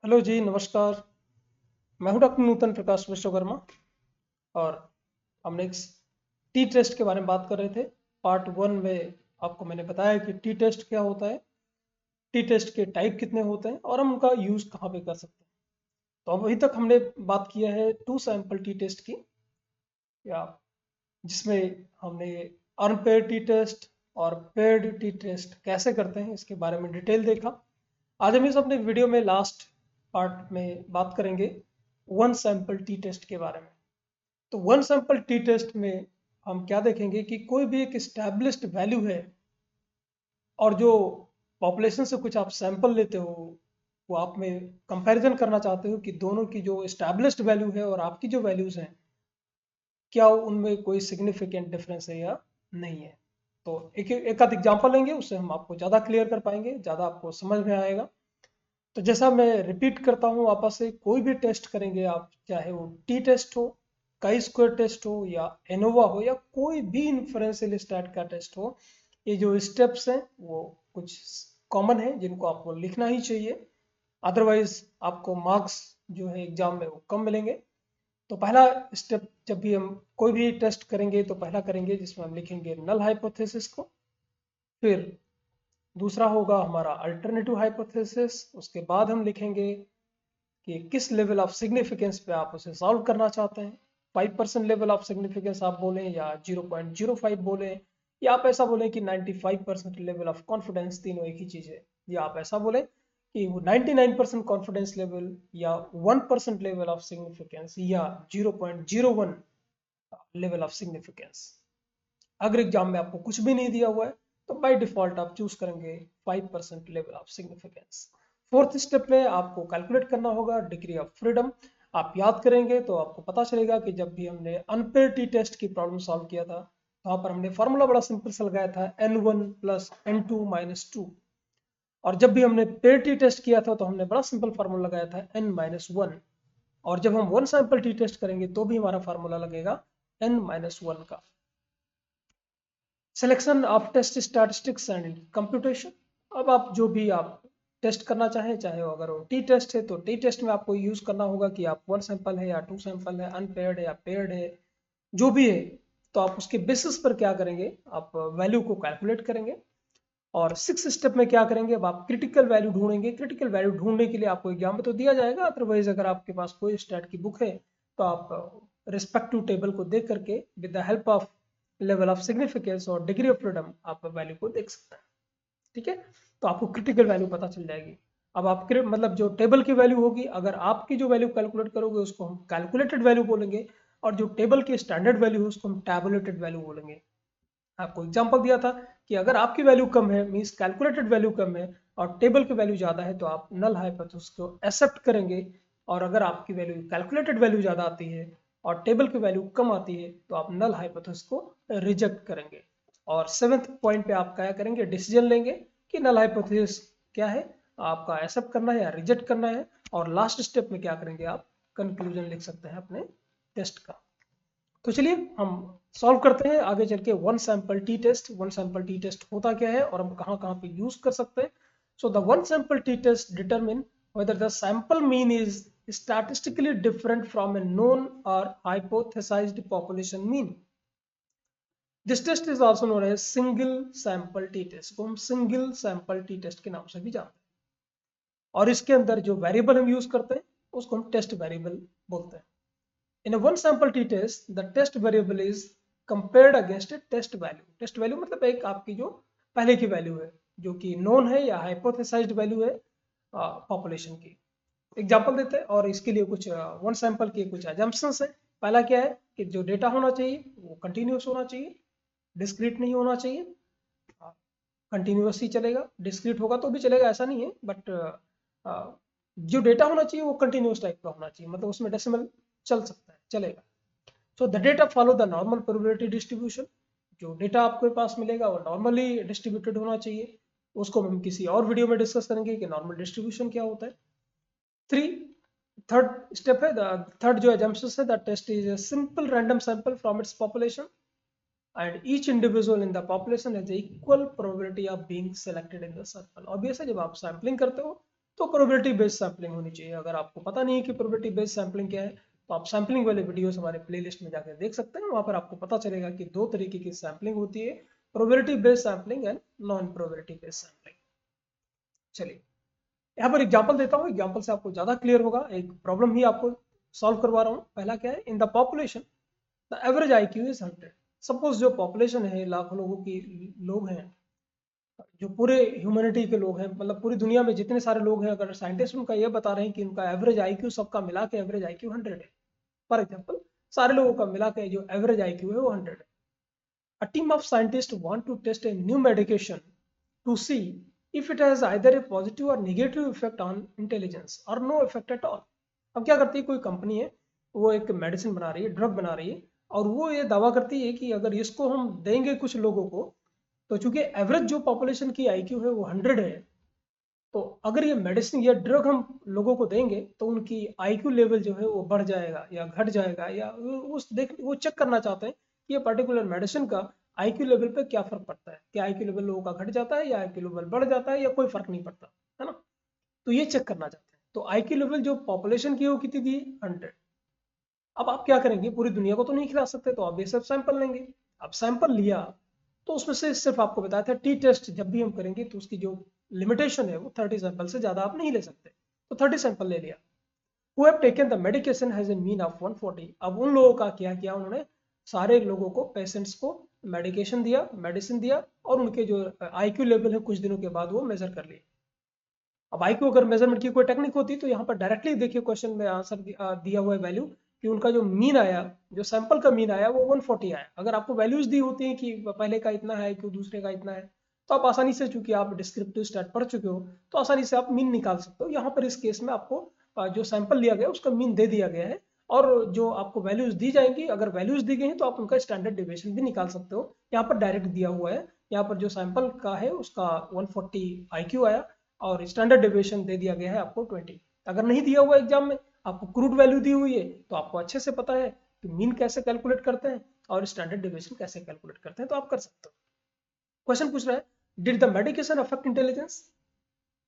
Hello जी, नमस्कार। मैं हूं डॉक्टर नूतन प्रकाश विश्वकर्मा। और हम नेक्स्ट टी टेस्ट के बारे में बात कर रहे थे। पार्ट वन में आपको मैंने बताया कि टी टेस्ट क्या होता है, टी टेस्ट के टाइप कितने होते हैं और हम उनका यूज़ कहाँ पे कर सकते हैं। तो अभी तक हमने बात किया है टू सैंपल टी टेस्ट की, या जिसमें हमने अनपेयर्ड टी टेस्ट और पेयर्ड टी टेस्ट कैसे करते हैं इसके बारे में डिटेल देखा। आज हम इस अपने वीडियो में लास्ट पार्ट में बात करेंगे वन सैंपल टी टेस्ट के बारे में। तो वन सैंपल टी टेस्ट में हम क्या देखेंगे कि कोई भी एक स्टैब्लिश्ड वैल्यू है और जो पॉपुलेशन से कुछ आप सैंपल लेते हो, वो आप में कंपैरिजन करना चाहते हो कि दोनों की जो स्टैब्लिश्ड वैल्यू है और आपकी जो वैल्यूज हैं, क्या उनमें कोई सिग्निफिकेंट डिफरेंस है या नहीं है। तो एक आध एग्जांपल लेंगे, उससे हम आपको ज़्यादा क्लियर कर पाएंगे, ज़्यादा आपको समझ में आएगा। तो जैसा मैं रिपीट करता हूँ वापस से, कोई भी टेस्ट करेंगे आप, चाहे वो टी टेस्ट हो, काई स्क्वायर टेस्ट हो या एनोवा हो या कोई भी इन्फ्रेंशियल स्टैट का टेस्ट हो, ये जो स्टेप्स हैं वो कुछ कॉमन है जिनको आपको लिखना ही चाहिए। अदरवाइज आपको मार्क्स जो है एग्जाम में वो कम मिलेंगे। तो पहला स्टेप, जब भी हम कोई भी टेस्ट करेंगे तो पहला करेंगे जिसमें हम लिखेंगे नल हाइपोथेसिस को। फिर दूसरा होगा हमारा अल्टरनेटिव हाइपोथेसिस। उसके बाद हम लिखेंगे कि किस लेवल ऑफ सिग्निफिकेंस पे आप उसे सॉल्व करना चाहते हैं। 5% लेवल ऑफ सिग्निफिकेंस आप बोलें या 0.05 बोलें, या आप ऐसा बोलें कि 95% लेवल ऑफ कॉन्फिडेंस, तीनों एक ही चीज़ है। या आप ऐसा बोलें कि वो 99% कॉन्फिडेंस लेवल या 1% लेवल ऑफ सिग्निफिकेंस या 0.01 लेवल ऑफ सिग्निफिकेंस। अगर एग्जाम में आपको कुछ भी नहीं दिया हुआ है तो बाय डिफॉल्ट आप चूज करेंगे 5% level of significance. Fourth step में आपको कैलकुलेट करना होगा डिग्री ऑफ फ्रीडम। आप याद करेंगे तो आपको पता चलेगा कि जब भी हमने अनपेयर्ड टी टेस्ट की प्रॉब्लम सॉल्व किया था, वहां पर हमने फॉर्मूला बड़ा सिंपल सा लगाया था n1 प्लस n2 - 2। और जब भी हमने पेयर्ड टी टेस्ट किया था तो हमने बड़ा सिंपल फार्मूला लगाया था n-1। और जब हम वन सैंपल टी टेस्ट करेंगे तो भी हमारा फार्मूला लगेगा n-1 का। Selection of test statistics and computation. अब आप जो भी आप टेस्ट करना चाहें, चाहे वो अगर वो टी टेस्ट है तो टी टेस्ट में आपको यूज़ करना होगा कि आप वन सैंपल है या टू सैंपल है, अनपेयर्ड है या पेयर्ड है, जो भी है। तो आप उसके बेसिस पर क्या करेंगे, आप वैल्यू को कैलकुलेट करेंगे। और सिक्स स्टेप में क्या करेंगे, अब आप क्रिटिकल वैल्यू ढूंढेंगे। क्रिटिकल वैल्यू ढूंढने के लिए आपको एग्जाम में तो दिया जाएगा, अदरवाइज अगर आपके पास कोई स्टैट की बुक है तो आप रिस्पेक्टिव टेबल को देख करके with the help of level of significance और डिग्री ऑफ फ्रीडम आप वैल्यू को देख सकते हैं। ठीक है, तो आपको क्रिटिकल वैल्यू पता चल जाएगी। अब आप मतलब जो टेबल की वैल्यू होगी, अगर आपकी जो वैल्यू कैलकुलेट करोगे उसको हम कैलकुलेटेड वैल्यू बोलेंगे, और जो टेबल की स्टैंडर्ड वैल्यू है उसको हम टैबुलेटेड वैल्यू बोलेंगे। आपको एग्जांपल दिया था कि अगर आपकी वैल्यू कम है, मींस कैलकुलेटेड वैल्यू कम है और टेबल की वैल्यू ज़्यादा है, तो आप नल हाइपोथेसिस को एक्सेप्ट करेंगे। और अगर आपकी वैल्यू कैलकुलेटेड वैल्यू ज़्यादा आती है और टेबल की वैल्यू कम आती है तो आप नल हाइपोथेसिस को रिजेक्ट करेंगे। और सेवेंथ पॉइंट पे आप क्या करेंगे, डिसीजन लेंगे कि नल हाइपोथेसिस क्या है, आपका एक्सेप्ट करना है या रिजेक्ट करना है। और लास्ट स्टेप में क्या करेंगे, आप कंक्लूजन लिख सकते हैं अपने टेस्ट का। तो चलिए हम सॉल्व करते हैं आगे चल के one sample t test. One sample t test होता क्या है और हम कहाँ कहाँ पे यूज कर सकते हैं। So the one sample t test determine whether the sample mean is statistically different from a known or hypothesized population mean. This test is also known as single sample t test, को हम single sample t test के नाम से भी जानते हैं। और इसके अंदर जो वेरिएबल हम यूज करते हैं उसको हम टेस्ट वेरिएबल बोलते हैं। In a one sample t test, the test variable is compared against a test value. Test value मतलब एक आपकी जो पहले की वैल्यू है, जो कि नोन है या हाइपोथेसाइज्ड वैल्यू है पॉपुलेशन की। एग्जांपल देते हैं और इसके लिए कुछ वन सैंपल के कुछ एजम्पशंस है। पहला क्या है कि जो डेटा होना चाहिए वो कंटिन्यूस होना चाहिए, डिस्क्रीट नहीं होना चाहिए। कंटिन्यूस ही चलेगा, डिस्क्रीट होगा तो भी चलेगा, ऐसा नहीं है, बट जो डेटा होना चाहिए वो कंटिन्यूस टाइप का होना चाहिए, मतलब उसमें डेसिमल चल सकता है, चलेगा। So the data follow the normal probability distribution. जो डेटा आपके पास मिलेगा वो नॉर्मली डिस्ट्रीब्यूटेड होना चाहिए। उसको हम किसी और वीडियो में डिस्कस करेंगे कि नॉर्मल डिस्ट्रीब्यूशन क्या होता है। थ्री थर्ड स्टेप है, द थर्ड जो एजम्पशन है, the test is a simple random sample from its population and each individual in the population has equal probability of being selected in the sample. Obviously जब आप sampling करते हो तो probability based sampling होनी चाहिए। अगर आपको पता नहीं है कि प्रोबेबिलिटी बेस्ड सैम्पलिंग क्या है तो आप सैम्पलिंग वाले वीडियोस हमारे प्लेलिस्ट में जाकर देख सकते हैं, वहाँ पर आपको पता चलेगा कि दो तरीके की सैम्पलिंग होती है, probability based sampling and non probability based sampling. चलिए यहाँ पर एग्जाम्पल देता हूँ, एग्जाम्पल से आपको ज़्यादा क्लियर होगा। एक प्रॉब्लम ही आपको सॉल्व करवा रहा हूँ। पहला क्या है, in the population the average IQ is 100। Suppose जो पॉपुलेशन है, लाखों लोगों की लोग हैं, जो पूरे ह्यूमैनिटी के लोग हैं, मतलब पूरी दुनिया में जितने सारे लोग हैं, अगर साइंटिस्ट उनका ये बता रहे हैं कि उनका एवरेज IQ सबका मिला के एवरेज IQ 100 है, फॉर एग्जाम्पल सारे लोगों का मिला के जो एवरेज IQ है वो 100 है। A team of scientists want to test a new medication to see if it has either a positive or negative effect on intelligence or no effect at all। अब क्या करती है, कोई कंपनी है वो एक मेडिसिन बना रही है, ड्रग बना रही है, और वो ये दावा करती है कि अगर इसको हम देंगे कुछ लोगों को, तो चूंकि एवरेज जो पॉपुलेशन की IQ है वो 100 है, तो अगर ये मेडिसिन या ड्रग हम लोगों को देंगे तो उनकी IQ लेवल जो है वो बढ़ जाएगा या घट जाएगा, या वो चेक करना चाहते हैं कि ये पर्टिकुलर मेडिसिन का IQ लेवल पे क्या फर्क पड़ता है, क्या IQ लेवल लोगों का घट जाता है या IQ लेवल बढ़ जाता है या कोई फर्क नहीं पड़ता, है ना। तो ये चेक करना चाहते हैं। तो IQ लेवल जो पॉपुलेशन की है वो कितनी थी, 100। अब आप क्या करेंगे, पूरी दुनिया को तो नहीं खिला सकते, तो आप ये सब सैंपल लेंगे। अब सैंपल लिया तो उसमें से सिर्फ आपको बताया था टी टेस्ट जब भी हम करेंगे तो उसकी जो लिमिटेशन है वो 30 सैंपल से ज़्यादा आप नहीं ले सकते, तो 30 सैंपल ले लिया। Who have taken the medication has a mean of 140। अब उन लोगों का क्या किया, उन्होंने सारे लोगों को, पेशेंट्स को मेडिकेशन दिया, मेडिसिन दिया, और उनके जो IQ लेवल है कुछ दिनों के बाद वो मेजर कर लिए। अब IQ अगर मेजरमेंट की कोई टेक्निक होती तो यहाँ पर डायरेक्टली देखिए क्वेश्चन में आंसर दिया हुआ है वैल्यू कि उनका जो मीन आया, जो सैंपल का मीन आया वो 140 आया। अगर आपको वैल्यूज दी होती हैं कि पहले का इतना है IQ, दूसरे का इतना है, तो आप आसानी से, चूंकि आप डिस्क्रिप्टिव स्टैट पढ़ चुके हो, तो आसानी से आप मीन निकाल सकते हो। यहाँ पर इस केस में आपको जो सैंपल लिया गया उसका मीन दे दिया गया है, और जो आपको वैल्यूज दी जाएंगी, अगर वैल्यूज दी गई हैं तो आप उनका स्टैंडर्ड डिविएशन भी निकाल सकते हो। यहाँ पर डायरेक्ट दिया हुआ है, यहाँ पर जो सैंपल का है उसका 140 IQ आया और स्टैंडर्ड डिविएशन दे दिया गया है आपको 20। अगर नहीं दिया हुआ एग्जाम में, आपको क्रूड वैल्यू दी हुई है, तो आपको अच्छे से पता है कि मीन कैसे कैलकुलेट करते हैं और स्टैंडर्ड डिविएशन कैसे कैलकुलेट करते हैं, तो आप कर सकते हो। क्वेश्चन पूछ रहा है, did the medication affect intelligence,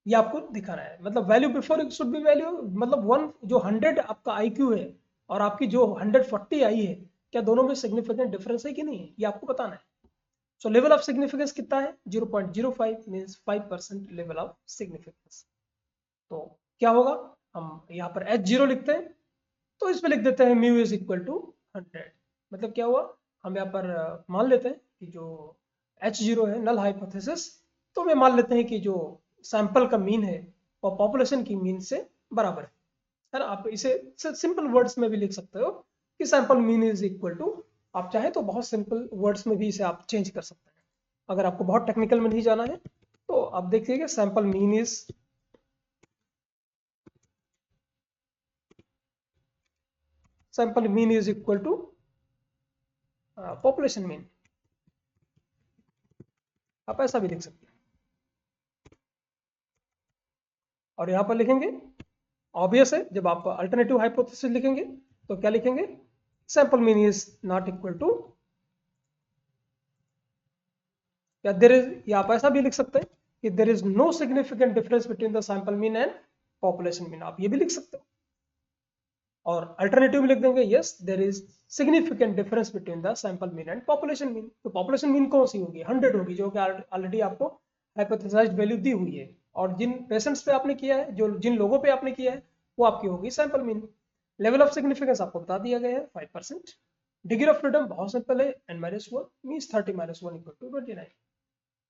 ये आपको दिखाना है। मतलब value before it should be value, मतलब 1 जो 100 आपका IQ है और आपकी जो 140 आई है, क्या दोनों में सिग्निफिकेंट डिफरेंस है कि नहीं है, ये आपको बताना है। सो लेवल ऑफ सिग्निफिकेंस कितना है, 0.05 मीन्स 5% लेवल ऑफ सिग्निफिकेंस। तो क्या होगा, हम यहाँ पर H0 लिखते हैं, तो इसमें लिख देते हैं म्यू इज इक्वल टू 100। मतलब क्या हुआ, हम यहाँ पर मान लेते हैं कि जो H0 है नल हाइपोथेसिस, तो हमें मान लेते हैं कि जो सैंपल का मीन है वो पॉपुलेशन की मीन से बराबर है ना। आप इसे सिंपल वर्ड्स में भी लिख सकते हो कि sample mean is equal to, आप चाहे तो बहुत सिंपल वर्ड्स में भी इसे आप चेंज कर सकते हैं। अगर आपको बहुत टेक्निकल में नहीं जाना है तो आप देखिएगा sample mean is equal to population mean, आप ऐसा भी लिख सकते हैं। और यहां पर लिखेंगे, ऑब्वियस है, जब आप अल्टरनेटिव हाइपोथेसिस लिखेंगे तो क्या लिखेंगे, sample mean is not equal to, या देयर इज, या आप ऐसा भी लिख सकते हैं कि there is no significant difference between the sample mean and population mean, आप ये भी लिख सकते हो। और अल्टरनेटिव में लिख देंगे, yes there is significant difference between the sample mean and population mean. तो पॉपुलेशन मीन कौन सी होगी, 100 होगी, जो कि ऑलरेडी आपको हाइपोथेसाइज्ड वैल्यू दी हुई है, और जिन पेशेंट्स पे आपने किया है, जो जिन लोगों पे आपने किया है, वो आपकी होगी sample mean. Level of significance आपको बता दिया गया है 5%। डिग्री ऑफ फ्रीडम बहुत सिंपल है, n-1 मीन्स 30-1 इक्वल टू 29।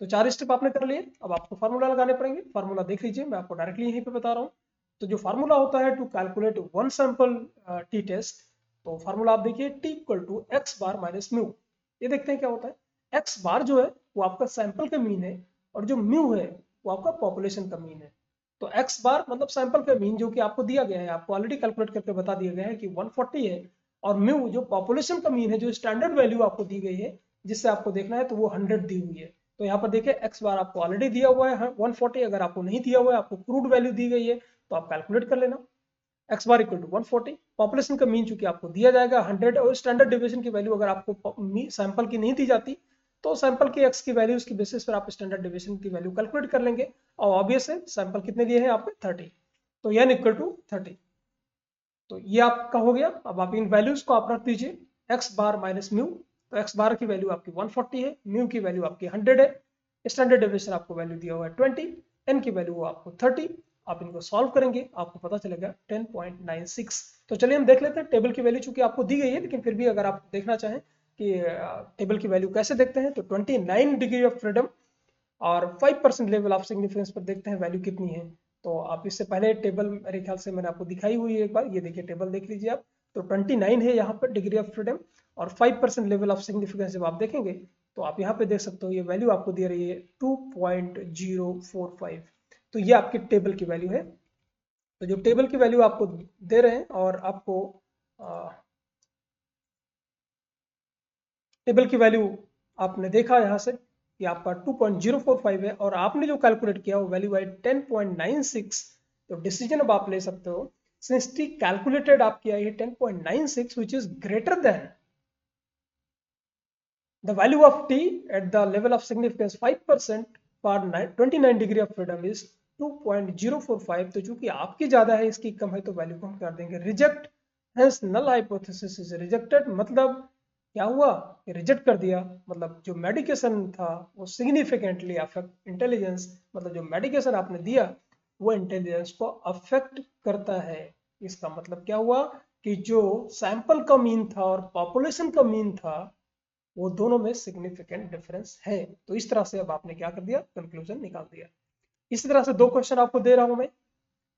तो 4 स्टेप आपने कर लिए। अब आपको फार्मूला लगाने पड़ेंगे, फार्मूला देख लीजिए, मैं आपको डायरेक्टली यहीं पे बता रहा हूँ। तो जो फार्मूला होता है to calculate one sample t test, तो फार्मूला आप देखिए t equal to x bar minus mu. ये देखते हैं क्या होता है, एक्स बार जो है वो आपका सैंपल का मीन है, और जो म्यू है वो आपका पॉपुलेशन का मीन है। तो एक्स बार मतलब सैंपल का मीन जो कि आपको दिया गया है, आपको ऑलरेडी कैलकुलेट करके बता दिया गया है कि 140 है, और म्यू जो पॉपुलेशन का मीन है, जो स्टैंडर्ड वैल्यू आपको दी गई है जिससे आपको देखना है, तो वो 100 दी हुई है। तो यहाँ पर देखिए एक्स बार आपको ऑलरेडी दिया हुआ है 140, अगर आपको नहीं दिया हुआ है, आपको क्रूड वैल्यू दी गई है, तो आप कैलकुलेट कर लेना। X bar equal to 140, population का मीन चूंकि आपको दिया जाएगा 100, और स्टैंडर्ड डिविएशन की वैल्यू अगर आपको सैंपल की नहीं दी जाती तो सैंपल की एक्स की वैल्यूज की बेसिस पर आप स्टैंडर्ड डिविएशन की वैल्यू कैलकुलेट कर लेंगे और ऑब्वियस है सैंपल कितने दिए हैं आपको 30, तो n इक्वल टू 30। तो ये आपका हो गया। अब आप इन वैल्यूज को आप रख दीजिए एक्स बार माइनस म्यू, तो एक्स बार की वैल्यू आपकी 140 है, म्यू की वैल्यू आपकी 100 है, स्टैंडर्ड डेविएशन आपको वैल्यू दिया हुआ है 20, एन की वैल्यू आपको 30। आप इनको सॉल्व करेंगे आपको पता चलेगा 10.96। तो चलिए हम देख लेते हैं टेबल की वैल्यू, चूंकि आपको दी गई है लेकिन फिर भी अगर आप देखना चाहें कि टेबल की वैल्यू कैसे देखते हैं, तो 29 डिग्री ऑफ फ्रीडम और 5% लेवल ऑफ सिग्निफिकेंस पर देखते हैं वैल्यू कितनी है। तो आप इससे पहले टेबल मेरे ख्याल से मैंने आपको दिखाई हुई है एक बार, ये देखिए टेबल देख लीजिए आप। तो 29 है यहाँ पर डिग्री ऑफ फ्रीडम और 5% लेवल ऑफ सिग्निफिकेंस जब आप देखेंगे तो आप यहाँ पे देख सकते हो ये वैल्यू आपको दे रही है 2.045। तो ये आपकी टेबल की वैल्यू है। तो जो टेबल की वैल्यू आपको दे रहे हैं और आपको टेबल की वैल्यू आपने देखा यहाँ से कि आपका 2.045 है और आपने जो कैलकुलेट किया वो वैल्यू है 10.96। तो डिसीजन अब आप ले सकते हो सिंस टी कैलकुलेटेड आपकी आई है 10.96 which is greater than the value of t at the level of significance 5% for 29 degree of freedom is 2.045। तो चूंकि आपकी ज्यादा है इसकी कम है तो वैल्यू को हम कर देंगे reject, hence null hypothesis is rejected. मतलब क्या हुआ, रिजेक्ट कर दिया, मतलब जो मेडिकेशन था वो सिग्निफिकेंटली अफेक्ट इंटेलिजेंस, मतलब जो मेडिकेशन आपने दिया वो इंटेलिजेंस को अफेक्ट करता है। इसका मतलब क्या हुआ कि जो सैंपल का मीन था और पॉपुलेशन का मीन था वो दोनों में सिग्निफिकेंट डिफरेंस है। तो इस तरह से अब आपने क्या कर दिया, कंक्लूजन निकाल दिया। इसी तरह से दो क्वेश्चन आपको दे रहा हूं मैं।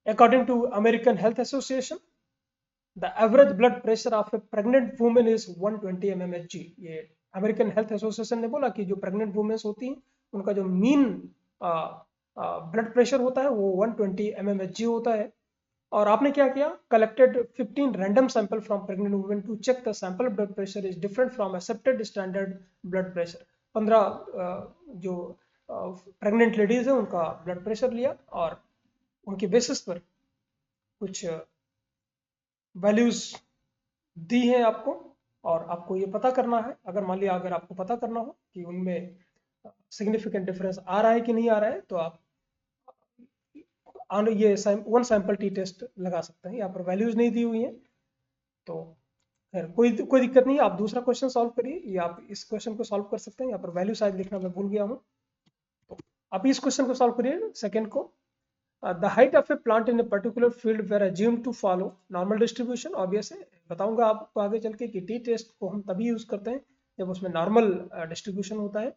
According to American Health Association the average blood pressure of a pregnant women is 120 mmHg। ये अमेरिकन हेल्थ एसोसिएशन ने बोला कि जो प्रेग्नेंट वुमेन्स होती हैं उनका जो मीन ब्लड प्रेशर होता है वो 120 mmHg होता है। और आपने क्या किया, collected 15 random sample from pregnant women to check the sample blood pressure is different from accepted standard blood pressure. 15 जो प्रेग्नेंट लेडीज है उनका ब्लड प्रेशर लिया और उनके बेसिस पर कुछ वैल्यूज दी हैं आपको और आपको ये पता करना है। अगर मान लिया अगर आपको पता करना हो कि उनमें सिग्निफिकेंट डिफरेंस आ रहा है कि नहीं आ रहा है तो आप ये वन सैंपल टी टेस्ट लगा सकते हैं। यहाँ पर वैल्यूज नहीं दी हुई हैं तो खैर कोई दिक्कत नहीं है। आप दूसरा क्वेश्चन सॉल्व करिए या आप इस क्वेश्चन को सॉल्व कर सकते हैं। यहाँ पर वैल्यू शायद लिखना मैं भूल गया हूँ, तो आप इस क्वेश्चन को सॉल्व करिए सेकंड को। The height of a plant in a particular field were assume to follow normal distribution. Obvious है, बताऊंगा आपको आगे चल के कि टी टेस्ट को हम तभी यूज करते हैं जब उसमें नॉर्मल डिस्ट्रीब्यूशन होता है।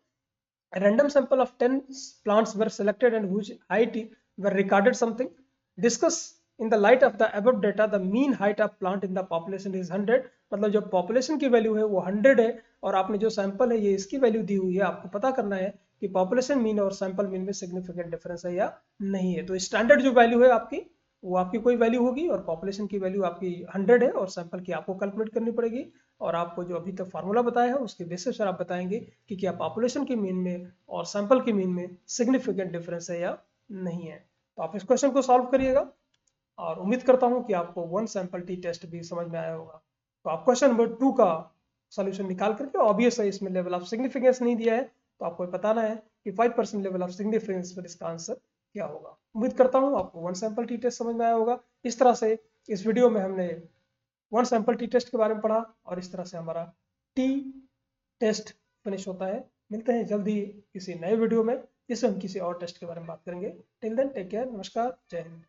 A random sample of 10 plants were selected and whose height were recorded something. Discuss in the light of the above data the mean height of plant in the population is 100। मतलब जो population की value है वो 100 है और आपने जो sample है ये इसकी वैल्यू दी हुई है। आपको पता करना है कि पॉपुलेशन मीन और सैंपल मीन में सिग्निफिकेंट डिफरेंस है या नहीं है। तो स्टैंडर्ड जो वैल्यू है आपकी वो आपकी कोई वैल्यू होगी और पॉपुलेशन की वैल्यू आपकी 100 है और सैंपल की आपको कैलकुलेट करनी पड़ेगी। और आपको जो अभी तक फार्मूला बताया है उसके बेसिस पर आप बताएंगे कि क्या पॉपुलेशन की मीन में और सैंपल की मीन में सिग्निफिकेंट डिफरेंस है या नहीं है। तो आप इस क्वेश्चन को सॉल्व करिएगा और उम्मीद करता हूं कि आपको वन सैंपल टी टेस्ट भी समझ में आया होगा। तो आप क्वेश्चन नंबर 2 का सोल्यूशन निकाल करके, ऑब्वियस है इसमें लेवल ऑफ सिग्निफिकेंस नहीं दिया है तो आपको बताना है कि 5% लेवल ऑफ सिग्निफिकेंस पर इसका आंसर क्या होगा। उम्मीद करता हूं आपको वन सैंपल टी टेस्ट समझ में आया होगा। इस तरह से इस वीडियो में हमने वन सैंपल टी टेस्ट के बारे में पढ़ा और इस तरह से हमारा टी टेस्ट फिनिश होता है। मिलते हैं जल्दी किसी नए वीडियो में जिसमें हम किसी और टेस्ट के बारे में बात करेंगे। टिल देन टेक केयर, नमस्कार, जय हिंद।